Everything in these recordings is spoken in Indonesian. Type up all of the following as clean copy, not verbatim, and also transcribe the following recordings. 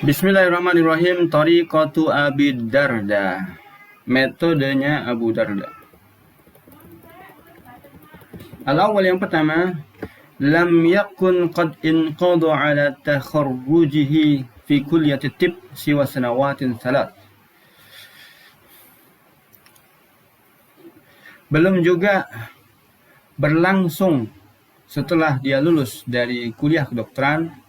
Bismillahirrahmanirrahim. Tariqatu Abi Darda. Metodenya Abu Darda. Al-awwal, yang pertama, lam yakun qad inqadha ala takharrujihi fi kulliyati tib siwa sanawatin salat. Belum juga berlangsung setelah dia lulus dari kuliah kedokteran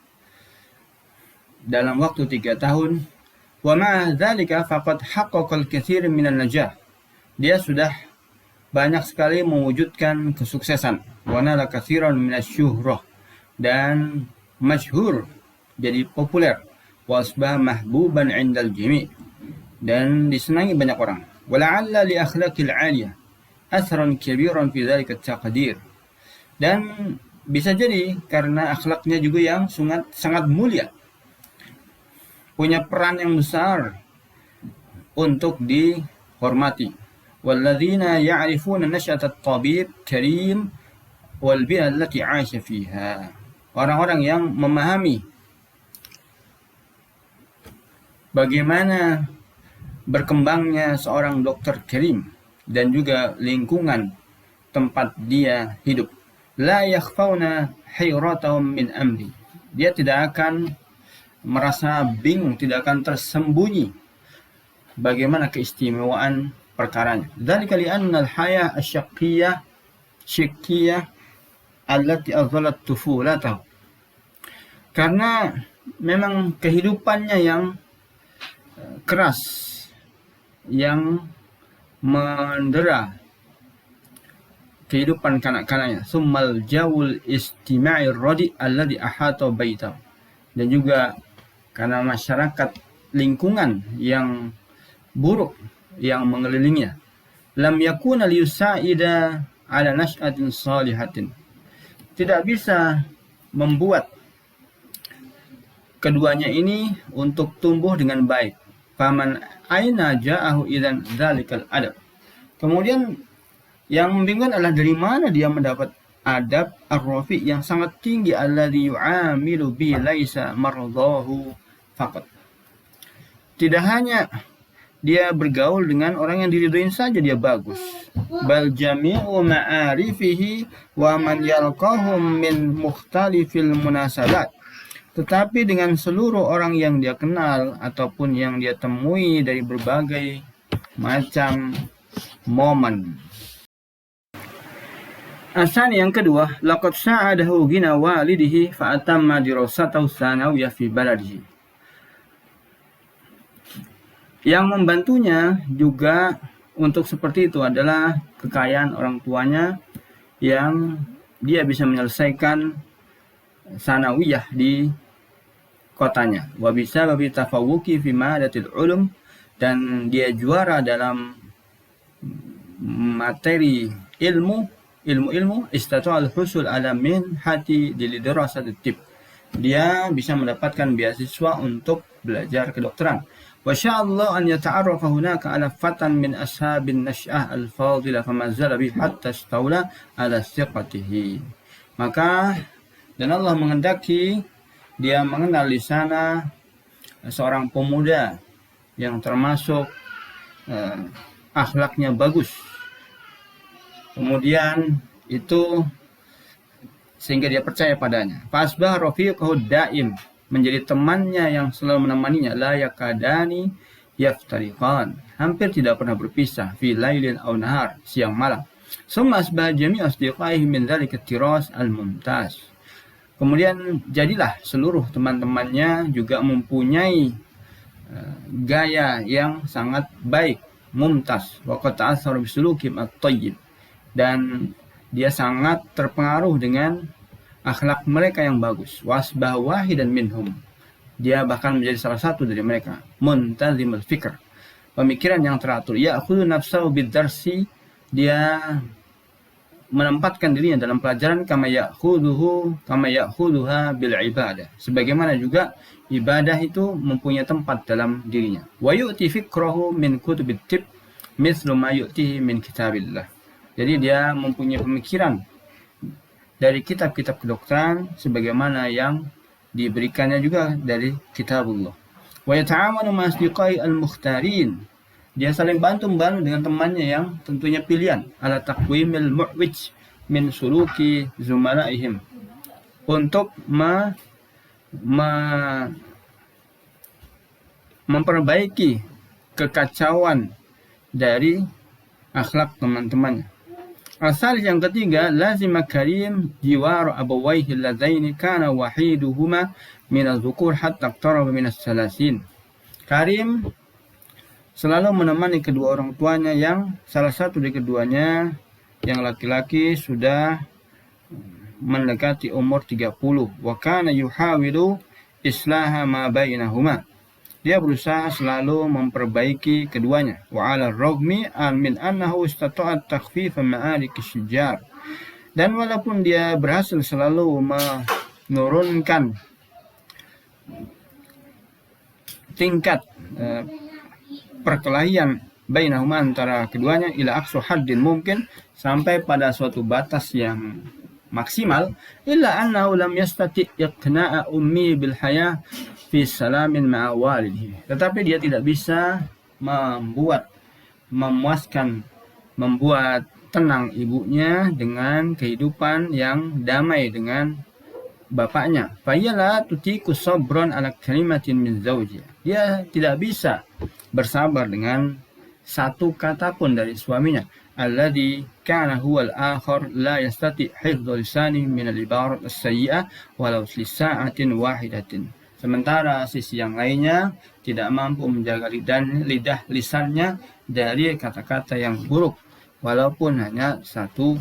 dalam waktu 3 tahun. Wa ma'a dzalika faqad haqqaqa al-katsir minan najah. Dia sudah banyak sekali mewujudkan kesuksesan. Wa nala katsiran minasyuhrah, dan masyhur, jadi populer. Wa asbaha mahbuban 'indal jami', dan disenangi banyak orang. Wa la'alla li akhlaqil 'aliyah athran kabiran fi dzalika at-taqdir. Dan bisa jadi karena akhlaknya juga yang sangat mulia, punya peran yang besar untuk dihormati. Walladzina ya'rifuna nasyata at-tabib karim wal bi'a allati 'asha fiha. Orang-orang yang memahami bagaimana berkembangnya seorang dokter karim dan juga lingkungan tempat dia hidup. La yakhfauna hayratahum min amri. Dia tidak akan merasa bingung, tidak akan tersembunyi bagaimana keistimewaan perkaranya. Dzalika li'anna al-hayah asy-syaqiyyah allati adhallat tufulatahu. Karena memang kehidupannya yang keras, yang mendera kehidupan kanak-kanaknya. Summal jawul istima'ir radi alladhi ahata baitahu. Dan juga karena masyarakat lingkungan yang buruk yang mengelilinginya. Lam yakuna liyusa'ida ala nash'atin salihatin. Tidak bisa membuat keduanya ini untuk tumbuh dengan baik. Faman aina ja'ahu idzan dzalikal adab. Kemudian yang membingungkan adalah dari mana dia mendapat adab ar-rafi yang sangat tinggi, alladzi yu'amilu bi laisa mardahu faqat. Tidak hanya dia bergaul dengan orang yang diridhoin saja dia bagus, bal jami'u ma'arifihi wa man yalqahum min mukhtalifil munasabat. Tetapi dengan seluruh orang yang dia kenal ataupun yang dia temui dari berbagai macam momen. Asani, yang kedua, laqad sa'adahu ghina walidihi fa atamma dirasatahu tsanawiyah fi baladihi. Yang membantunya juga untuk seperti itu adalah kekayaan orang tuanya, yang dia bisa menyelesaikan sanawiyah di kotanya. Wa bisababi tafawuqi fi madatil ulum, dan dia juara dalam materi ilmu istata' al-husul ala minhati lidrasat at-tib. Dia bisa mendapatkan beasiswa untuk belajar kedokteran. Wa sya'allahu an yata'arrafa hunaka ala fatan min ashabin nash'ah al-fadila famazala bi hatta istawla ala thiqatihi. Maka dan Allah menghendaki dia mengenal di sana seorang pemuda yang termasuk akhlaknya bagus. Kemudian itu sehingga dia percaya padanya. Fasbah rafiqahu daim, menjadi temannya yang selalu menemaninya. La yakadani yaftariqan, hampir tidak pernah berpisah. Fi lailin aw nahar, siang malam. Summa asbah jami' asdiqaihi min dzalika tiras al-mumtaz. Kemudian jadilah seluruh teman-temannya juga mempunyai gaya yang sangat baik, mumtaz. Wa qad ta'assara bisulukim at-tayyib, dan dia sangat terpengaruh dengan akhlak mereka yang bagus. Wasbah wahidan minhum, dia bahkan menjadi salah satu dari mereka. Muntazimul fikr, pemikiran yang teratur. Ya'khudhu nafsahu bid-darsi, dia menempatkan dirinya dalam pelajaran. Kama ya'khudhuha bil ibadah, sebagaimana juga ibadah itu mempunyai tempat dalam dirinya. Wa yu'ti fikrahu min kutubit tib mithlu ma yu'tihi min kitabillah. Jadi dia mempunyai pemikiran dari kitab-kitab kedokteran sebagaimana yang diberikannya juga dari kitabullah. Wa yata'awanu ma asdiqai al-mukhtarin. Dia saling bantu-membantu dengan temannya yang tentunya pilihan. Ala taqwimil mu'wij min suluki zumalaihim. Untuk memperbaiki kekacauan dari akhlak teman-temannya. Asal yang ketiga, lazima karim jiwar abawaihi alladaini kana wahiduhuma min az-zukur hatta iqtaraba min as-salasin. Karim selalu menemani kedua orang tuanya yang salah satu dari keduanya yang laki-laki sudah mendekati umur 30. Wa kana yuhawilu islaha ma bainahuma. Dia berusaha selalu memperbaiki keduanya. Wa 'ala ar-raghmi min annahu istata'at takhfif ma'arik asy-syijar. Dan walaupun dia berhasil selalu menurunkan tingkat perkelahian bainahuma antara keduanya ila aqsa haddin mungkin, sampai pada suatu batas yang maksimal, illa annahu lam yastati' iqna'a ummi bil hayah fi salamin ma'a walidihi. Tetapi dia tidak bisa membuat tenang ibunya dengan kehidupan yang damai dengan bapaknya. Fayala tutiku sabran ala kalimatin min zawjiha. Dia tidak bisa bersabar dengan satu kata pun dari suaminya. Alladhi kana huwa al-akhar la yastati hifdhu lisanihi min al-ibarat as-sayyi'ah walau li sa'atin wahidatin. Sementara sisi yang lainnya tidak mampu menjaga lidah lisannya dari kata-kata yang buruk walaupun hanya satu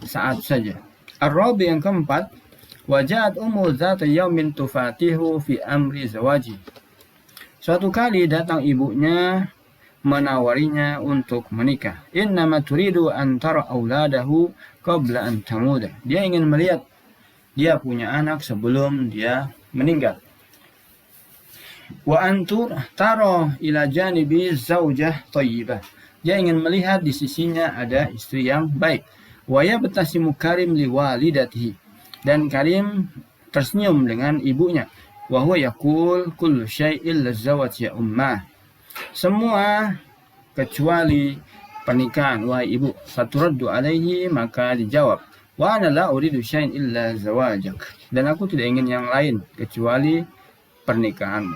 saat saja. Ar-rabi yang keempat, waja'at ummu dzata yaumin tufatihu fi amri zawaji. Suatu kali datang ibunya menawarinya untuk menikah. Innama turidu an tara auladahu qabla an tamuda. Dia ingin melihat dia punya anak sebelum dia meninggal. Wa antur tara ila janibi zaujah thayyibah. Dia ingin melihat di sisinya ada istri yang baik. Wa yabtasimu Karim liwalidatihi. Dan Karim tersenyum dengan ibunya. Wa huwa yaqul kullu syai'in lazawat ya ummah. Semua kecuali pernikahan, wahai ibu. Faturaddu alaihi, maka dijawab, wa ana la uridu syai'in illa zawajak. Dan aku tidak ingin yang lain kecuali pernikahanmu.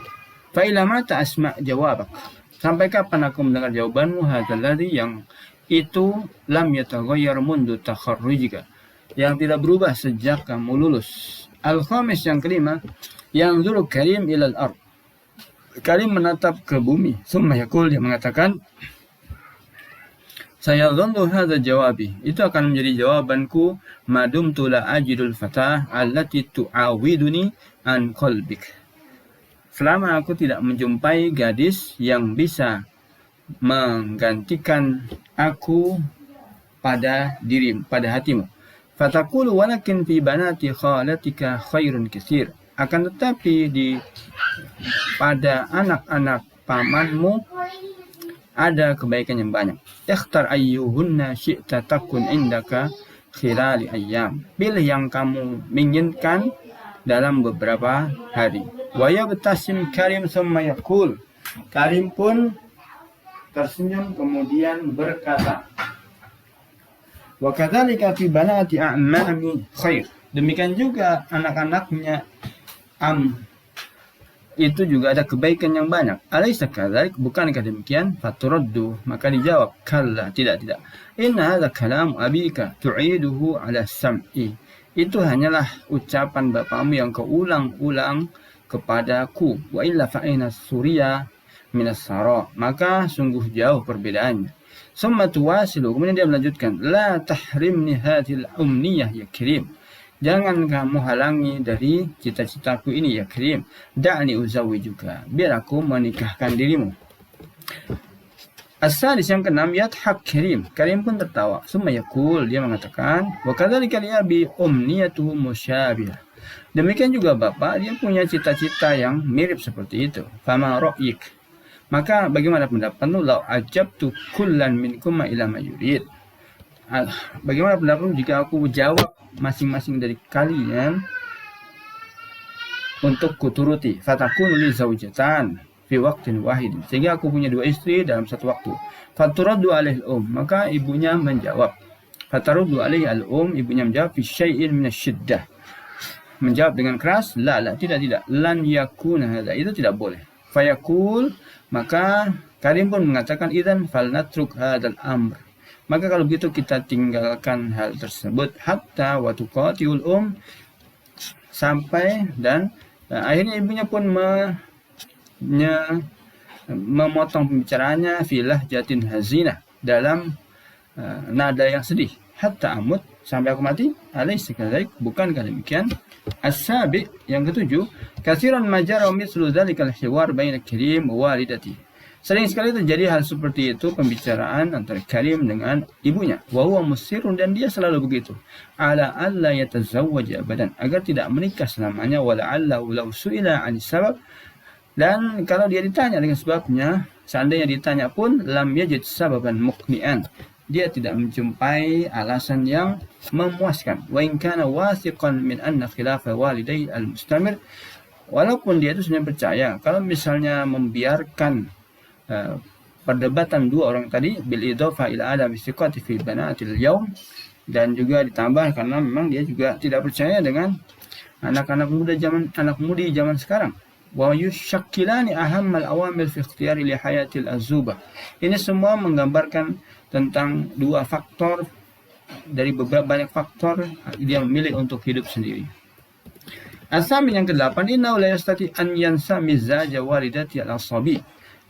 Fa ila mata asma' jawabak. Sampai kapan aku mendengar jawabanmu? Hadzal ladzi, yang itu lam yataghayyar mundu takharrujika, yang tidak berubah sejak kamu lulus. Al-khamis yang kelima, yang zuru Karim ilal ard. Karim menatap ke bumi. Summa yaqul, dia mengatakan, saya dhannu hadza jawabi, itu akan menjadi jawabanku madumtu la ajidul fatah allati tu'awiduni an qalbik. Selama aku tidak menjumpai gadis yang bisa menggantikan aku pada hatimu. Fataqulu walakin fi banati khalatika khairun katsir. Akan tetapi pada anak-anak pamanmu ada kebaikan yang banyak. Ikhtar ayyuhunna syi'ta takun indaka khilali ayyam. Pilih yang kamu inginkan dalam beberapa hari. Wa yabtasim Karim summa yaqul. Karim pun tersenyum kemudian berkata, wa kadzalika fi banati a'mami khair. Demikian juga anak-anaknya itu juga ada kebaikan yang banyak. Alaysa kadzalik, bukankah demikian? Faturaddu, maka dijawab, kalla, tidak. Inna hadza kalam abika tu'iduhu ala sam'i. Itu hanyalah ucapan bapakmu yang keulang-ulang kepadaku. Wa illa fa'ina surya minas sara, maka sungguh jauh perbedaannya. Summa tuwasilu, kemudian dia melanjutkan, la tahrimni hadhil umniyah ya Karim. Jangan kamu halangi dari cita-citaku ini ya Karim. Da'ni uzawwijuka, biar aku menikahkan dirimu. As-sadis yang keenam, yadhak Karim. Karim pun tertawa. Summa yaqul, dia mengatakan, wa kadzalika li abi umniyatuhu musyabihah. Demikian juga bapak, dia punya cita-cita yang mirip seperti itu. Fama ra'yik, maka bagaimana pendapatmu? Lau ajabtu kullan minkuma ila ma yurid. Bagaimana pendapatmu jika aku jawab masing-masing dari kalian untuk kuturuti? Fatakunu li zaujatan fi waqtin wahid. Sehingga aku punya 2 istri dalam satu waktu. Faturaddu alaihi maka ibunya menjawab. Fataruddu alaihi ibunya menjawab fi syai'in minasyiddah. Menjawab dengan keras, la tidak. Lan yakuna hadza, itu tidak boleh. Fayaqul, maka Karim pun mengatakan idzan falnatruk hadzal amr. Maka kalau begitu kita tinggalkan hal tersebut hatta wa tuqatiul sampai dan akhirnya ibunya pun memotong pembicaraannya filah jatin hazinah dalam nada yang sedih. Hatta amut, sampai aku mati. Alaysa kadzalik, bukankah demikian? As-sabi, yang ketujuh, katsiran majara mithlu dzalikal hiwar baina Karim wa walidati. Sering sekali terjadi hal seperti itu, pembicaraan antara Karim dengan ibunya. Wa huwa musirrun, dan dia selalu begitu. Ala alla yatazawwaja abadan, agar tidak menikah selamanya. Wa la'allahu law su'ila 'an sabab, dan kalau dia ditanya dengan sebabnya, seandainya ditanya pun lam yajid sababan muqni'an, dia tidak menjumpai alasan yang memuaskan. Wa in kana wathiqan min anna khilafa walidayhi al-mustamir, walaupun dia itu sebenarnya percaya kalau misalnya membiarkan perdebatan dua orang tadi bil idhofa ila adam istiqati fi banatil yaum, dan juga ditambah karena memang dia juga tidak percaya dengan anak mudi zaman sekarang. Wa yushakkilani ahammal awamil fi ikhtiyari li hayatil azubah. Ini semua menggambarkan tentang dua faktor dari beberapa banyak faktor dia memilih untuk hidup sendiri. Asami yang ke-8, innahu la yastati an yansa mizaja walidati al-asabi.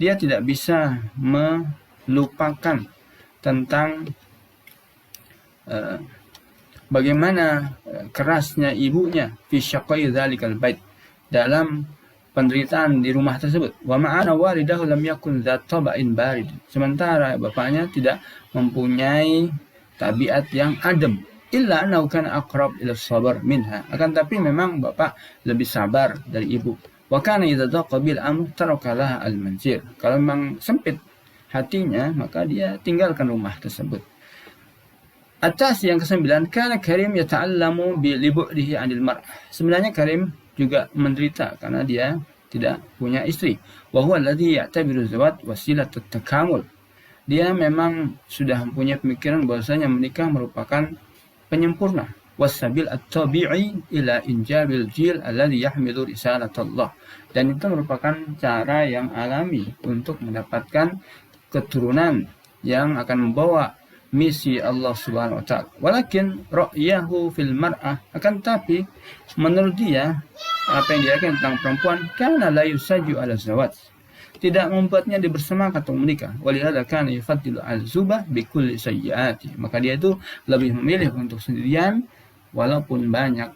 Dia tidak bisa melupakan tentang bagaimana kerasnya ibunya fi syaqai dzalikal bait, dalam penderitaan di rumah tersebut. Wa ma'ana walidahu lam yakun dzat taba'in barid. Sementara bapaknya tidak mempunyai tabiat yang adem. Illa annahu kana aqrab ila sabar minha. Akan tapi memang bapak lebih sabar dari ibu. Wa kana idza daqa bil amr taraka laha al manzil. Kalau memang sempit hatinya, maka dia tinggalkan rumah tersebut. Atas yang ke-9, kana Karim yata'allamu bi libu'dihi 'anil mar'ah. Sebenarnya Karim juga menderita karena dia tidak punya istri. Wa huwa alladhi ya'tabiru zawaj wasilat at-takamul. Dia memang sudah mempunyai pemikiran bahwasanya menikah merupakan penyempurna. Wasabil at-tabi'i ila injabil jil alladhi yahmilu risalatallah. Dan itu merupakan cara yang alami untuk mendapatkan keturunan yang akan membawa misi Allah Subhanahu wa taala. Walakin ra'yahu fil mar'ah, akan tapi menurut dia apa yang dia yakin tentang perempuan, kana la yusaju ala zawaj, tidak membuatnya dia bersemangat untuk menikah. Walihada kana yufaddilu al-zubah bi kulli sayyiati. Maka dia itu lebih memilih untuk sendirian walaupun banyak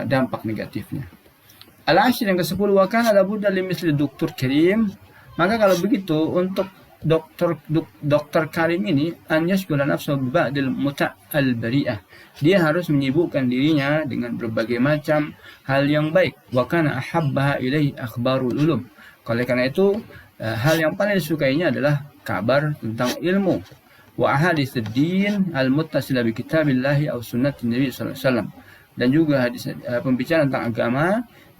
dampak negatifnya. Al-ashir yang ke-10, wa kana labudda li misli Dr. Karim. Maka kalau begitu untuk Dr. Karim ini an yashghula nafsahu bi ba'dil muta' al-bari'ah. Dia harus menyibukkan dirinya dengan berbagai macam hal yang baik. Wa kana ahabbaha ilaihi akhbarul ulum. Oleh karena itu hal yang paling disukainya adalah kabar tentang ilmu. Wa ahaditsud din al-muttasila bi kitabillahi aw sunnatin nabi sallallahu alaihi wasallam. Dan juga hadis pembicaraan tentang agama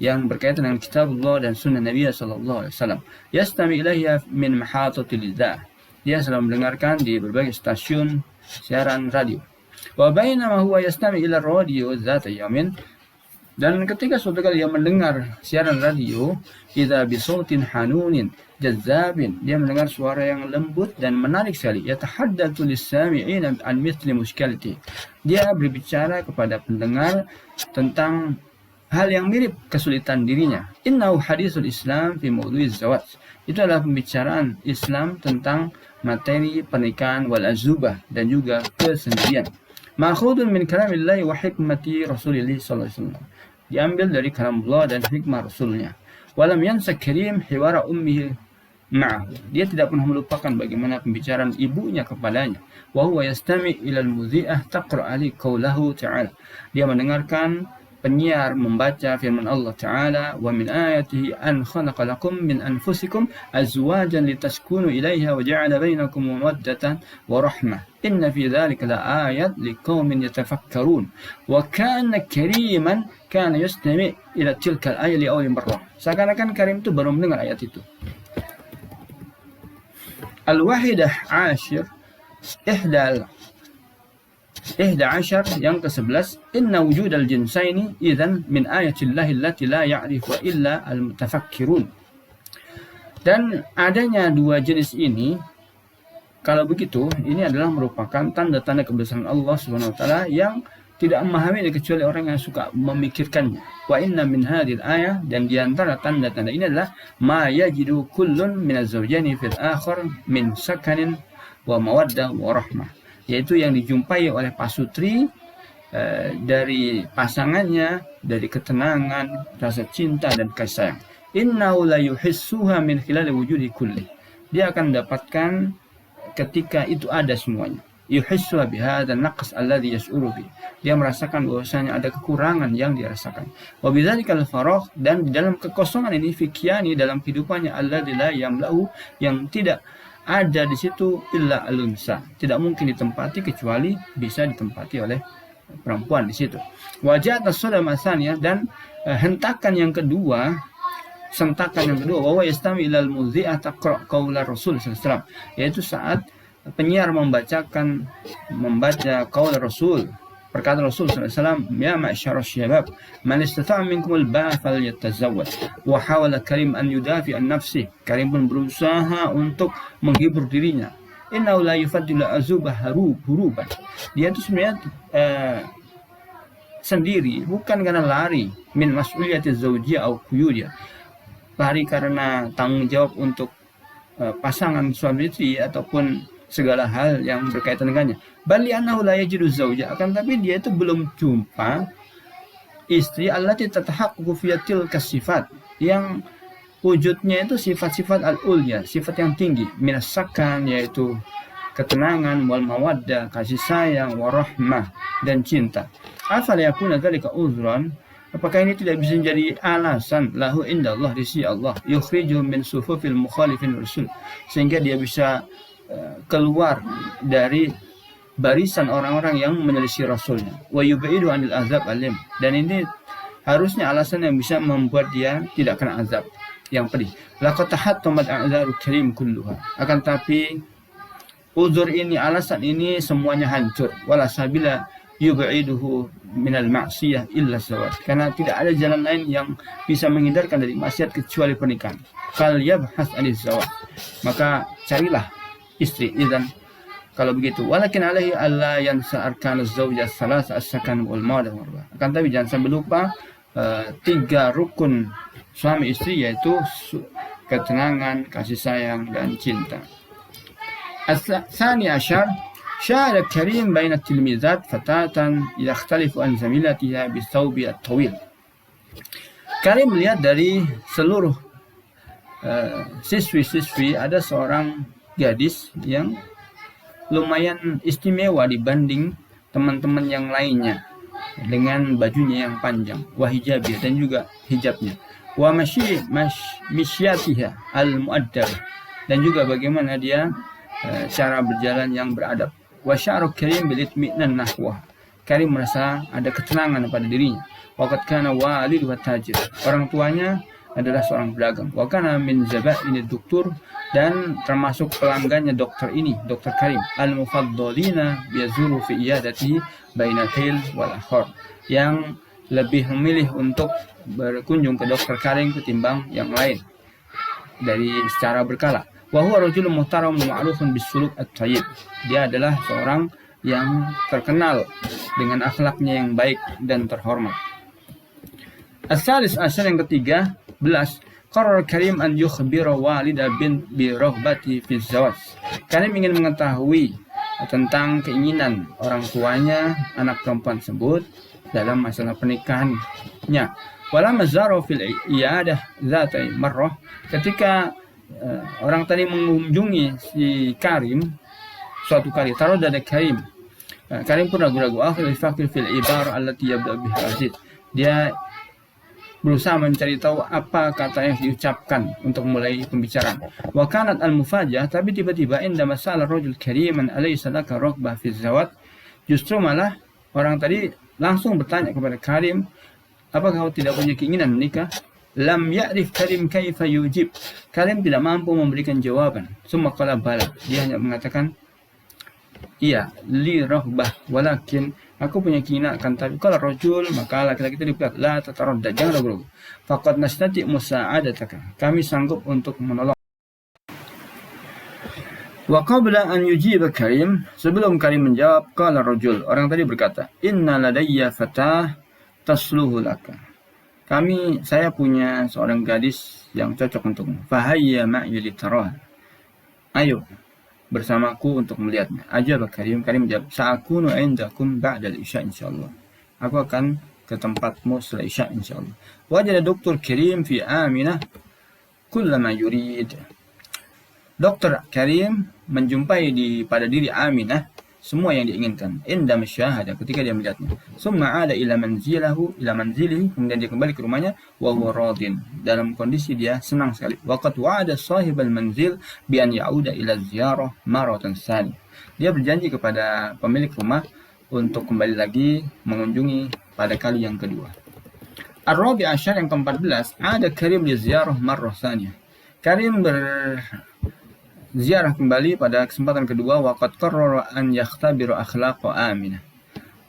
yang berkaitan dengan kitabullah dan sunnah Nabi sallallahu alaihi wasallam. Yastami ilaiha min mahatatil idzah. Dia selalu mendengarkan di berbagai stasiun siaran radio. Wa bainama huwa yastami ila radio dzata yamin, dan ketika suatu kali dia mendengar siaran radio, idza bi sautin hanunin jazzabin, dia mendengar suara yang lembut dan menarik sekali. Yatahaddatsu lis-sami'ina an mithli mushkilati. Dia berbicara kepada pendengar tentang hal yang mirip kesulitan dirinya. Innahu hadisul Islam fi mawdu'iz zawaj. Itu adalah pembicaraan Islam tentang materi pernikahan wal azubah dan juga kesendirian. Ma'khudun min kalamillahi wa hikmati Rasulillah sallallahu alaihi wasallam. Diambil dari kalam Allah dan hikmah Rasulnya. Walam yansa Karim hiwara ummihi ma'ahu. Dia tidak pernah melupakan bagaimana pembicaraan ibunya kepadanya. Wa huwa yastami' ila al-mudhi'ah taqra' ali qawlahu ta'ala. Dia mendengarkan penyiar membaca firman Allah Ta'ala, wa min ayatihi an khalaqa lakum min anfusikum azwajan litaskunu ilaiha wa ja'ala bainakum mawaddatan wa rahmah. Inna fi dzalika laayat liqaumin yatafakkarun. Wa kana Kariman kana yastami' ila tilka al-ayati li awwal marrah. Seakan-akan Karim itu baru mendengar ayat itu. Al-wahidah ashir, ihda ashar, yang ke-11, inna wujudal jinsaini idzan min ayatillahi allati la ya'rifu illa al-mutafakkirun. Dan adanya dua jenis ini, kalau begitu, ini adalah merupakan tanda-tanda kebesaran Allah Subhanahu wa taala yang tidak memahami kecuali orang yang suka memikirkannya. Wa inna min hadhil ayah, dan di antara tanda-tanda ini adalah ma yajidu kullun minaz zawjaini fil akhar min sakanin wa mawaddah wa rahmah, yaitu yang dijumpai oleh pasutri dari pasangannya, dari ketenangan, rasa cinta dan kasih sayang. Innahu la yuhissuha min khilal wujudi kulli. Dia akan mendapatkan ketika itu ada semuanya. Yuhissuha bihadza naqs alladhi yash'uru bi. Dia merasakan bahwasanya ada kekurangan yang dia rasakan. Wa bidzalikal faragh, dan di dalam kekosongan ini fikyani, dalam kehidupannya, alladzi la yamla'u, yang tidak ada di situ illa al-unsa, tidak mungkin ditempati kecuali bisa ditempati oleh perempuan di situ. Wajah as-sadama tsaniyah, dan sentakan yang kedua, bahwa yastami ilal mudhi'ah taqra' qaula Rasul sallallahu alaihi wasallam, yaitu saat penyiar membaca qaul Rasul, perkataan Rasul sallallahu alaihi wasallam, ya ma'syarasy syabab man istata'a minkum al-ba'a falyatazawwaj. Wa hawala Karim an yudafi an nafsi. Karim pun berusaha untuk menghibur dirinya. Innahu la yufaddilu azubah huruban. Dia itu sebenarnya sendiri, bukan karena lari min mas'uliyatiz zawjiyah au quyudiyah, lari karena tanggung jawab untuk pasangan suami istri ataupun segala hal yang berkaitan dengannya. Bali annahu la yajidu zawja, akan tapi dia itu belum jumpa istri allati tatahaqqaqu fi tilka sifat, yang wujudnya itu sifat-sifat al-ulya, sifat yang tinggi, minas sakan, yaitu ketenangan, wal mawaddah, kasih sayang, warahmah, dan cinta. Afala yakuna dzalika uzran, apakah ini tidak bisa menjadi alasan lahu indallah, di sisi Allah, yukhriju min sufufil mukhalifin rasul, sehingga dia bisa keluar dari barisan orang-orang yang menyelisih Rasulnya. Wa yubaidu anil azab alim, dan ini harusnya alasan yang bisa membuat dia tidak kena azab yang pedih. Laqad tahattumat a'zaru karim kulluha, akan tapi uzur ini, alasan ini semuanya hancur. Wala sabila yubaiduhu minal ma'siyah illa zawaj, karena tidak ada jalan lain yang bisa menghindarkan dari maksiat kecuali pernikahan. Fal yabhas aniz zawaj, maka carilah istri. Idzan, kalau begitu, walakin alaihi alla yansa arkanuz zawjah salasa as-sakan wal mawaddah, akan tapi jangan sampai lupa tiga rukun suami istri, yaitu ketenangan, kasih sayang, dan cinta. Tsani asyar, syahada Karim baina tilmizat fatatan yakhtalifu an zamilatiha bisawbi at-tawil. Karim melihat dari seluruh siswi-siswi, ada seorang gadis yang lumayan istimewa dibanding teman-teman yang lainnya, dengan bajunya yang panjang, wa hijabiyah, dan juga hijabnya, wa misyatiha al-mu'addab, dan juga bagaimana dia cara berjalan yang beradab. Wa sya'ru Karim bil itminan nahwa, Karim merasa ada ketenangan pada dirinya. Waqad kana walid wa tajir, orang tuanya adalah seorang pedagang. Wa kana min zaba'in doktor, dan termasuk pelanggannya dokter ini, dokter Karim, al-mufaddalina yazuru fi iyadatihi bainal hil wal akhar, yang lebih memilih untuk berkunjung ke dokter Karim ketimbang yang lain dari secara berkala. Wa huwa rajulun muhtaram ma'rufun bisuluk at-thayyib, dia adalah seorang yang terkenal dengan akhlaknya yang baik dan terhormat. As-salis asyar, yang ke-13, qarar Karim an yukhbira walida bin bi raghbati fi zawaj. Karim ingin mengetahui tentang keinginan orang tuanya anak perempuan tersebut dalam masalah pernikahannya. Wala mazara fil iyadah zatai marrah, ketika orang tadi mengunjungi si Karim suatu kali, taruh dari Karim, Karim pun ragu-ragu. Akhir fakir fil ibar allati yabda biha Aziz, dia berusaha mencari tahu apa kata yang diucapkan untuk mulai pembicaraan. Wa kanat al-mufajah, tapi tiba-tiba inda masalah rajul kariman alaysa laka raghbah fi zawat, justru malah orang tadi langsung bertanya kepada Karim, apakah kau tidak punya keinginan menikah? Lam ya'rif Karim kaifa yujib. Karim tidak mampu memberikan jawaban. Summa qala bala. Dia hanya mengatakan, iya, li rahbah, walakin aku punya keinginan akan, tapi kalau rajul, maka laki-laki itu dibilang, la tataradda, jangan ragu-ragu. Faqad nastati musa'adataka. Kami sanggup untuk menolong. Wa qabla an yujiba Karim, sebelum Karim menjawab, qala rajul, orang tadi berkata, inna ladayya fatah tasluhu laka. Saya punya seorang gadis yang cocok untukmu. Fahayya ma'i litaraha. Ayo bersamaku untuk melihatnya. Ajab Karim. Karim menjawab, sa'akunu indakum ba'dal isya insyaallah. Aku akan ke tempatmu setelah isya insyaallah. Wajada Dr. Karim fi Aminah kullama yurid. Dr. Karim menjumpai pada diri Aminah semua yang diinginkan. Inda masyahada, ketika dia melihatnya. Summa ada ila manzilihi, kemudian dia kembali ke rumahnya, wa huwa radin, dalam kondisi dia senang sekali. Waqad wa'ada sahibal manzil bi an ya'uda ila ziyarah maratan tsaniyah. Dia berjanji kepada pemilik rumah untuk kembali lagi mengunjungi pada kali yang kedua. Ar-Rabi' Asyar, yang ke-14, ada Karim li ziyarah marrah tsaniyah. Karim ziarah kembali pada kesempatan kedua. Waqad qarrara an yakhtabiru akhlaqa Aminah.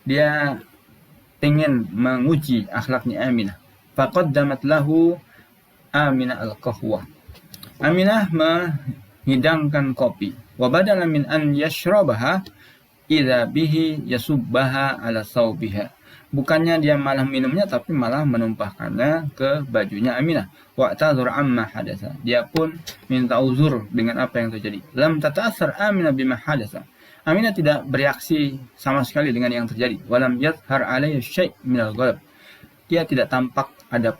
Dia ingin menguji akhlaknya Aminah. Faqaddamat lahu Aminah al-qahwah. Aminah menghidangkan kopi. Wa badala min an yashrabaha idza bihi yasubbaha ala thawbiha. Bukannya dia malah minumnya, tapi malah menumpahkannya ke bajunya Aminah. Wa'tadzur amma hadatsa. Dia pun minta uzur dengan apa yang terjadi. Lam tata'assar Aminah bima hadatsa. Aminah tidak bereaksi sama sekali dengan yang terjadi. Walam yadhhar alayhi syai' minal ghadab. Dia tidak tampak ada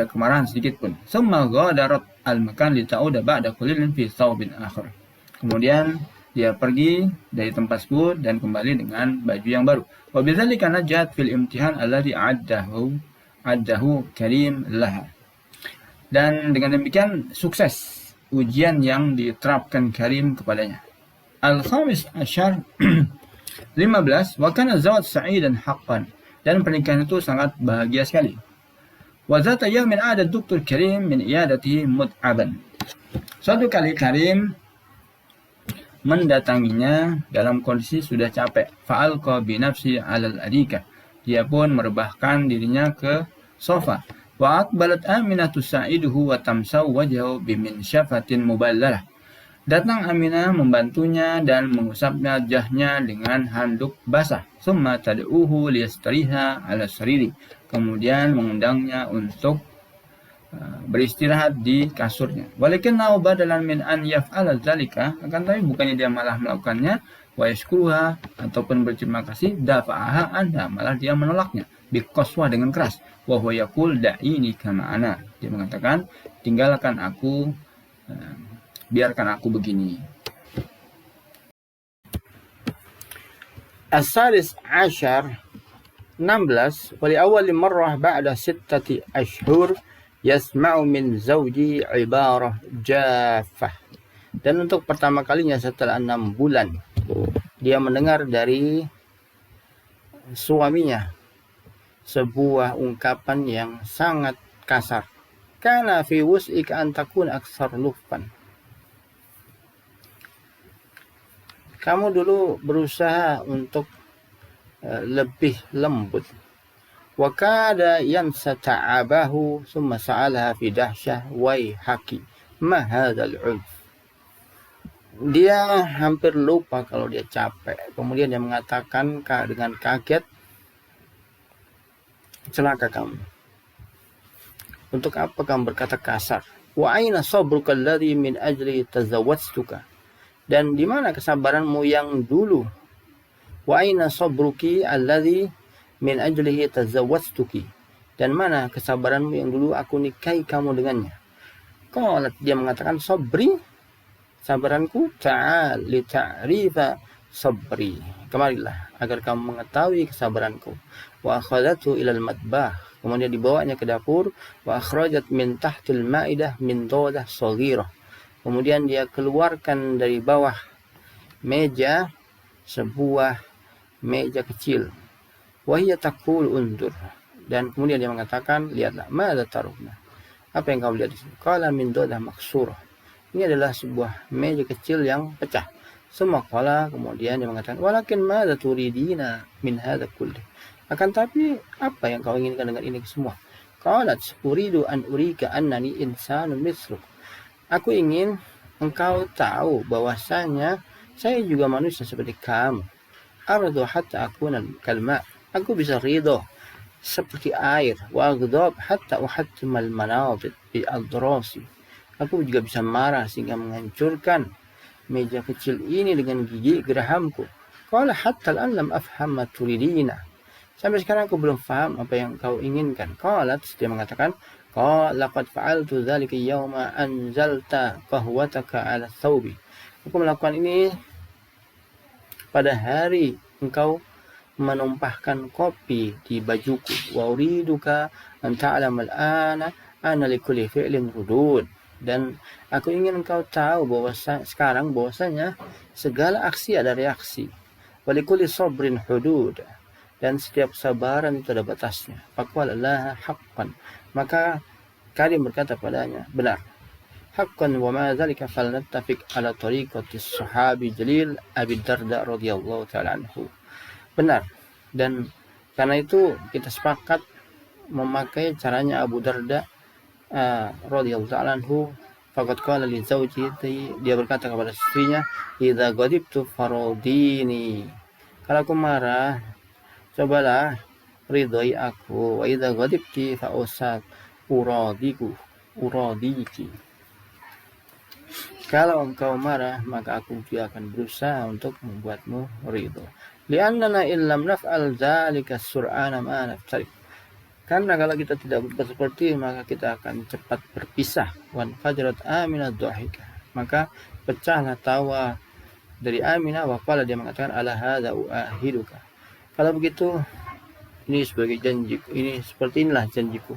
kemarahan sedikit pun. Summa ghadarat al-makan li ta'uda ba'da qalilin fi thawbin akhar. Kemudian dia pergi dari tempat tersebut dan kembali dengan baju yang baru. Wa bidzalika najat fil imtihan alladhi addahu Karim laha. Dan dengan demikian sukses ujian yang diterapkan Karim kepadanya. Al-Khamis Asyar 15, wa kana zawaj sa'idan haqqan. Dan pernikahan itu sangat bahagia sekali. Wa zata yawmin ada Dr. Karim min iyadatihi mut'aban. Suatu kali Karim mendatanginya dalam kondisi sudah capek. Fa'alqa binafsi 'alal arika. Dia pun merebahkan dirinya ke sofa. Wa aqbalat Aminah tusa'iduhu wa tamsaw wajhahu biminsyafatin muballalah. Datang Aminah membantunya dan mengusapnya wajahnya dengan handuk basah. Summa tad'uhu liyastariha 'ala sariri. Kemudian mengundangnya untuk beristirahat di kasurnya. Walakinnahu badalan min an yaf'ala dzalika, akan tapi bukannya dia malah melakukannya, wa yashkuruha, ataupun berterima kasih, dafa'aha anha, malah dia menolaknya biqaswah, dengan keras. Wa huwa yaqul da'ini kama ana. Dia mengatakan, tinggalkan aku, biarkan aku begini. As-sadis Asyar 16, wali awali marrah ba'da 6 ashhur yasma'u min zawji ibarah jafah. Dan untuk pertama kalinya setelah 6 bulan dia mendengar dari suaminya sebuah ungkapan yang sangat kasar. Kana fi wus'ika an takun aktsar lufan. Kamu dulu berusaha untuk lebih lembut. Wa kada yansa ta'abahu summa sa'alaha fi dahsyah waihaki ma hadzal 'unf. Dia hampir lupa kalau dia capek. Kemudian dia mengatakan dengan kaget, celaka kamu. Untuk apa kamu berkata kasar? Wa aina sabruka alladhi min ajli tazawwajtuka. Dan di mana kesabaranmu yang dulu? Wa aina sabruki alladhi min ajlihi tazawwajtuki. Dan mana kesabaranmu yang dulu aku nikahi kamu dengannya? Qalat, dia mengatakan, sabri, sabaranku, ta'al li ta'rifa sabri. Kemarilah agar kamu mengetahui kesabaranku. Wa akhadatu ilal matbah. Kemudian dibawanya ke dapur. Wa akhrajat min tahtil ma'idah min dodah saghirah. Kemudian dia keluarkan dari bawah meja sebuah meja kecil. Wahia taqul undur. Dan kemudian dia mengatakan, lihatlah, madza tarukna. Apa yang kau lihat di sini? Qala min dodah maksurah. Ini adalah sebuah meja kecil yang pecah. Semua qala, kemudian dia mengatakan, walakin madza turidina min hadza kulli. Akan tapi apa yang kau inginkan dengan ini semua? Qalat uridu an urika annani insanun mithluk. Aku ingin engkau tahu bahwasanya saya juga manusia seperti kamu. Ardu hatta akuna kalma. Aku bisa ridho seperti air. Wa aghdab hatta uhattimal manadid bi adrasi. Aku juga bisa marah sehingga menghancurkan meja kecil ini dengan gigi gerahamku. Qala hatta al-an lam afham ma turidina. Sampai sekarang aku belum paham apa yang kau inginkan. Qalat, dia mengatakan, qala laqad fa'altu dzalika yawma anzalta qahwataka 'ala thawbi. Aku melakukan ini pada hari engkau menumpahkan kopi di bajuku. Wa uriduka an ta'lam al-ana ana likulli fi'lin rudud. Dan aku ingin engkau tahu bahwasanya segala aksi ada reaksi. Wa likulli sabrin hudud. Dan setiap sabaran itu ada batasnya. Faqala laha haqqan. Maka Karim berkata padanya, benar. Haqqan wa ma dzalika falnattafiq ala tariqati sahabi jalil Abi Darda radhiyallahu ta'ala anhu. Benar. Dan karena itu kita sepakat memakai caranya Abu Darda radhiyallahu ta'ala anhu. Faqad qala li zawjati, dia berkata kepada istrinya, idza ghadibtu faradini. Kalau aku marah, cobalah ridhoi aku. Wa idza ghadibti fa usaq uradiki. Kalau engkau marah, maka aku juga akan berusaha untuk membuatmu ridho. Li'annana illam naf'al dzalika sur'ana ma naftarik. Karena kalau kita tidak berbuat seperti maka kita akan cepat berpisah. Wan fajrat Aminah dhahika. Maka pecahlah tawa dari Aminah, wa qala, dia mengatakan, ala hadza uahiduka. Kalau begitu ini sebagai janjiku, ini seperti inilah janjiku.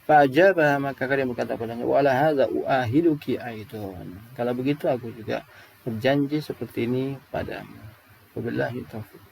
Fa'ajabah, maka dia berkata padanya, wa ala hadza uahiduki aidon. Kalau begitu aku juga berjanji seperti ini padamu. Wabillahi taufiq.